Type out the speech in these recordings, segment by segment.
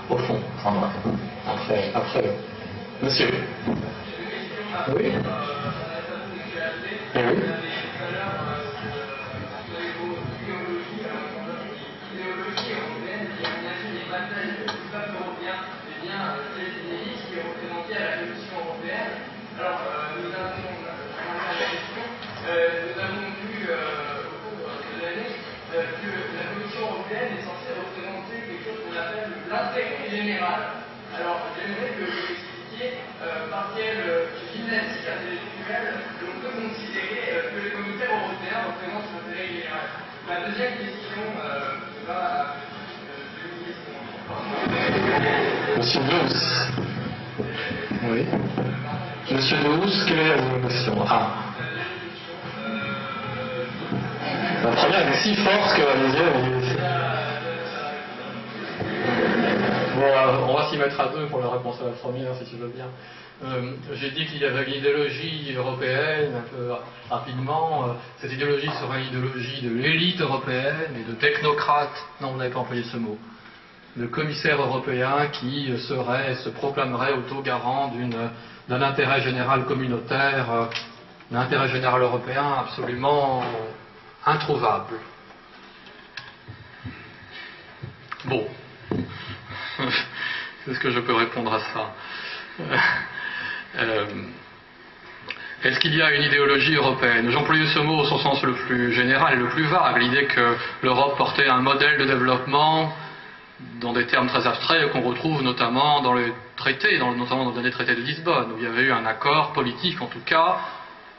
Au fond, Sandra. Après. Monsieur. Oui. Eh oui. Nous avons vu au cours de l'année que la Commission européenne est censée représenter quelque chose qu'on appelle l'intérêt général. Alors, j'aimerais que vous expliquiez par quelle gymnastique intellectuelle on peut considérer que les commissaires européens représentent l'intérêt général. Ma deuxième question va à Monsieur Douce. Oui. Monsieur Douce, quelle est la question? La première est si forte que la deuxième est... Bon, on va s'y mettre à deux pour la réponse à la première, si tu veux bien. J'ai dit qu'il y avait l'idéologie européenne, un peu rapidement. Cette idéologie serait l'idéologie de l'élite européenne et de technocrates, non, vous n'avez pas employé ce mot, de commissaires européens qui se proclameraient auto-garants d'un intérêt général communautaire, d'un intérêt général européen absolument introuvable. Bon. Qu'est-ce que je peux répondre à ça? Est-ce qu'il y a une idéologie européenne? J'emploie ce mot au son sens le plus général et le plus vague, l'idée que l'Europe portait un modèle de développement dans des termes très abstraits qu'on retrouve notamment dans les traités, notamment dans le dernier traité de Lisbonne, où il y avait eu un accord politique, en tout cas,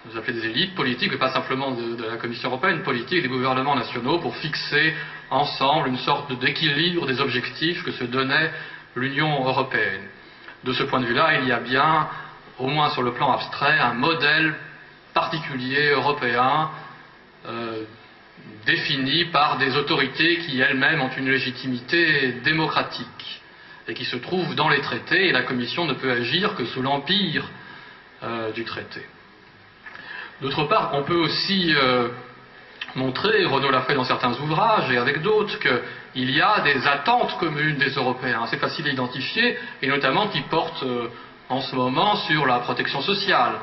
vous appelez des élites politiques, mais pas simplement de la Commission européenne, politique des gouvernements nationaux, pour fixer ensemble une sorte d'équilibre des objectifs que se donnait l'Union européenne. De ce point de vue-là, il y a bien, au moins sur le plan abstrait, un modèle particulier européen défini par des autorités qui elles-mêmes ont une légitimité démocratique et qui se trouvent dans les traités, et la Commission ne peut agir que sous l'empire du traité. D'autre part, on peut aussi montrer, Renaud l'a fait dans certains ouvrages et avec d'autres, qu'il y a des attentes communes des Européens, assez faciles à identifier, et notamment qui portent en ce moment sur la protection sociale.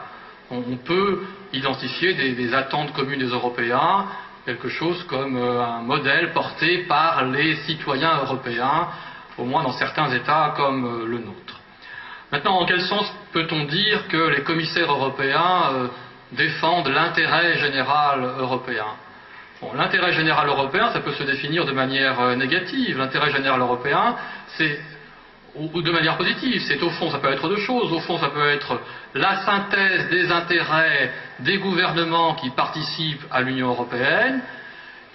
On peut identifier des attentes communes des Européens, quelque chose comme un modèle porté par les citoyens européens, au moins dans certains États comme le nôtre. Maintenant, en quel sens peut-on dire que les commissaires européens défendent l'intérêt général européen? Bon, l'intérêt général européen, ça peut se définir de manière négative. L'intérêt général européen, ou de manière positive, au fond, ça peut être deux choses. Au fond, ça peut être la synthèse des intérêts des gouvernements qui participent à l'Union européenne,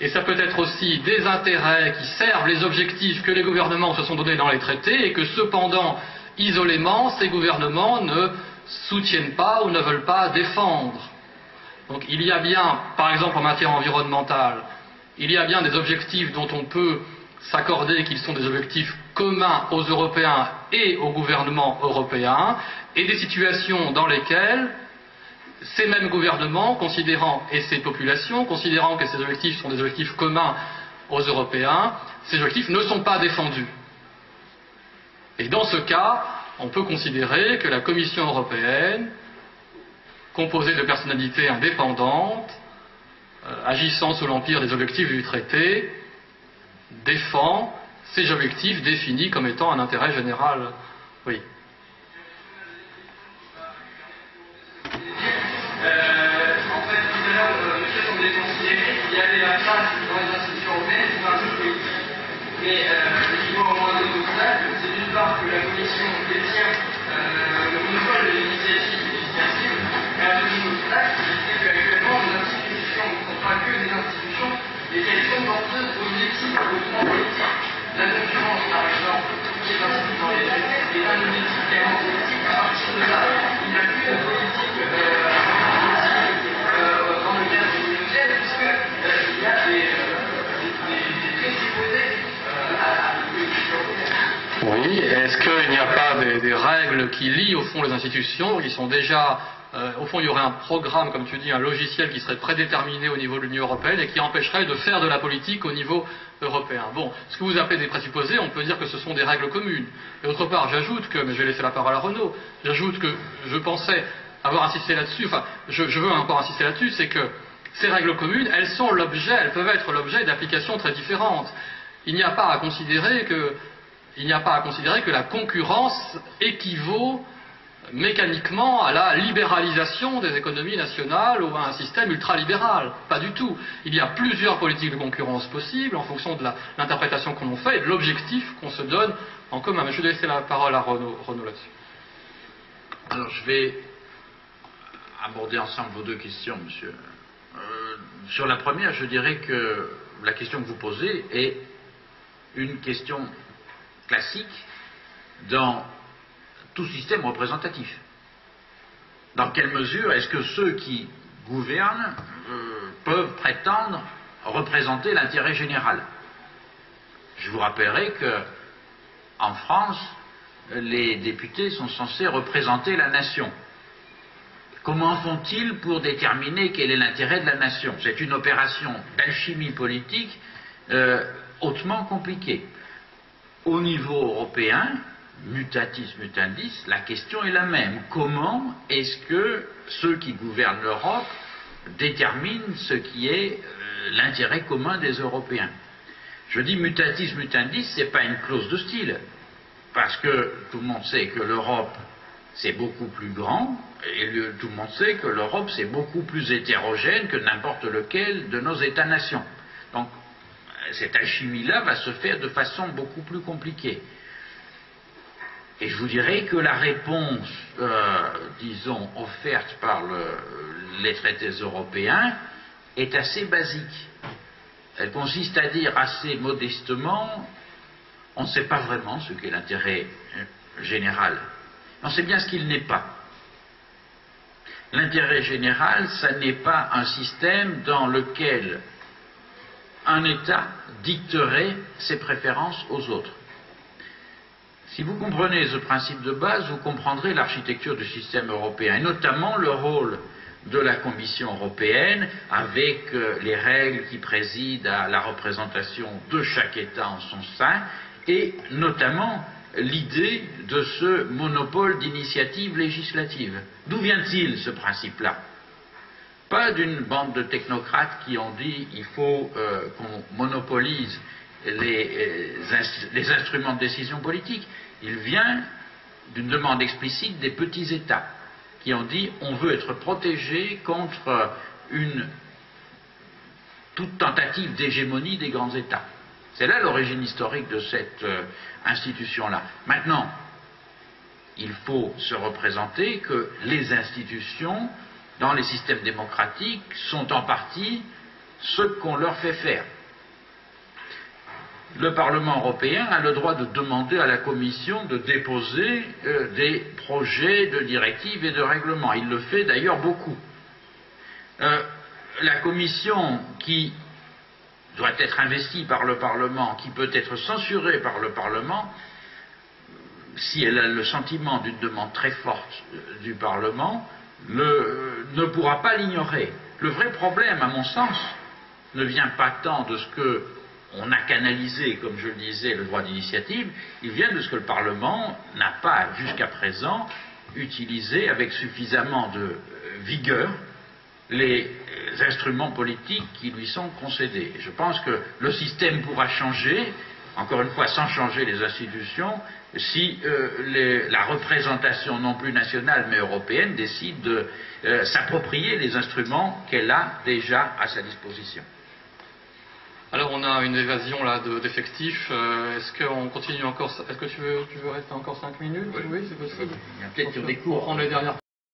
et ça peut être aussi des intérêts qui servent les objectifs que les gouvernements se sont donnés dans les traités, et que cependant, isolément, ces gouvernements ne soutiennent pas ou ne veulent pas défendre. Donc il y a bien, par exemple en matière environnementale, il y a bien des objectifs dont on peut s'accorder qu'ils sont des objectifs communs aux Européens et aux gouvernements européens, et des situations dans lesquelles ces mêmes gouvernements, et ces populations, considérant que ces objectifs sont des objectifs communs aux Européens, ces objectifs ne sont pas défendus. Et dans ce cas, on peut considérer que la Commission européenne, composée de personnalités indépendantes, agissant sous l'empire des objectifs du traité, défend ces objectifs définis comme étant un intérêt général. Oui. En fait, tout à l'heure, monsieur semblait considérer qu'il y avait la place dans les institutions européennes pour un jeu politique. Mais le niveau au moins des obstacles, c'est d'une part que la Commission détient le monopole de l'initiative législative, et un deuxième obstacle, c'est qu'actuellement, les institutions ne sont pas que des institutions, mais qu'elles sont porteuses d'objectifs hautement politiques. La concurrence, par exemple, qui est inscrite dans les traités, est un objectif clairement politique. À partir de là, il n'y a plus de politique dans le cadre de l'Union, puisqu'il y a des présupposés à la politique européenne. Oui, est-ce qu'il n'y a pas des règles qui lient au fond les institutions, qui sont déjà au fond, il y aurait un programme, comme tu dis, un logiciel qui serait prédéterminé au niveau de l'Union européenne et qui empêcherait de faire de la politique au niveau européen. Bon, ce que vous appelez des présupposés, on peut dire que ce sont des règles communes. Et d'autre part, j'ajoute que, mais je vais laisser la parole à Renaud, j'ajoute que je pensais avoir insisté là-dessus, enfin, je veux encore insister là-dessus, c'est que ces règles communes, elles peuvent être l'objet d'applications très différentes. Il n'y a pas à considérer que la concurrence équivaut mécaniquement à la libéralisation des économies nationales ou à un système ultralibéral. Pas du tout. Il y a plusieurs politiques de concurrence possibles en fonction de l'interprétation qu'on en fait et de l'objectif qu'on se donne en commun. Mais je vais laisser la parole à Renaud là-dessus. Alors je vais aborder ensemble vos deux questions, monsieur. Sur la première, je dirais que la question que vous posez est une question classique dans tout système représentatif. Dans quelle mesure est-ce que ceux qui gouvernent peuvent prétendre représenter l'intérêt général? Je vous rappellerai que en France, les députés sont censés représenter la nation. Comment font-ils pour déterminer quel est l'intérêt de la nation? C'est une opération d'alchimie politique hautement compliquée. Au niveau européen, mutatis mutandis, la question est la même. Comment est-ce que ceux qui gouvernent l'Europe déterminent ce qui est l'intérêt commun des Européens? Je dis mutatis mutandis, ce n'est pas une clause de style, parce que tout le monde sait que l'Europe c'est beaucoup plus grand, et tout le monde sait que l'Europe c'est beaucoup plus hétérogène que n'importe lequel de nos États-nations. Donc cette alchimie-là va se faire de façon beaucoup plus compliquée. Et je vous dirais que la réponse, disons, offerte par les traités européens est assez basique. Elle consiste à dire assez modestement, on ne sait pas vraiment ce qu'est l'intérêt général. On sait bien ce qu'il n'est pas. L'intérêt général, ça n'est pas un système dans lequel un État dicterait ses préférences aux autres. Si vous comprenez ce principe de base, vous comprendrez l'architecture du système européen, et notamment le rôle de la Commission européenne, avec les règles qui président à la représentation de chaque État en son sein, et notamment l'idée de ce monopole d'initiative législative. D'où vient-il ce principe-là? Pas d'une bande de technocrates qui ont dit il faut qu'on monopolise les instruments de décision politique. Il vient d'une demande explicite des petits États qui ont dit on veut être protégé contre toute tentative d'hégémonie des grands États. C'est là l'origine historique de cette institution-là. Maintenant, il faut se représenter que les institutions dans les systèmes démocratiques sont en partie ce qu'on leur fait faire. Le Parlement européen a le droit de demander à la Commission de déposer des projets de directives et de règlements. Il le fait d'ailleurs beaucoup. La Commission qui doit être investie par le Parlement, qui peut être censurée par le Parlement, si elle a le sentiment d'une demande très forte du Parlement, ne pourra pas l'ignorer. Le vrai problème, à mon sens, ne vient pas tant de ce que on a canalisé, comme je le disais, le droit d'initiative, il vient de ce que le Parlement n'a pas, jusqu'à présent, utilisé avec suffisamment de vigueur les instruments politiques qui lui sont concédés. Je pense que le système pourra changer, encore une fois, sans changer les institutions, si la représentation non plus nationale mais européenne décide de s'approprier les instruments qu'elle a déjà à sa disposition. Alors on a une évasion là d'effectifs. Est-ce qu'on continue encore? Est-ce que tu veux rester encore 5 minutes? Oui, c'est possible. Il y a peut-être des cours. Pour prendre les dernières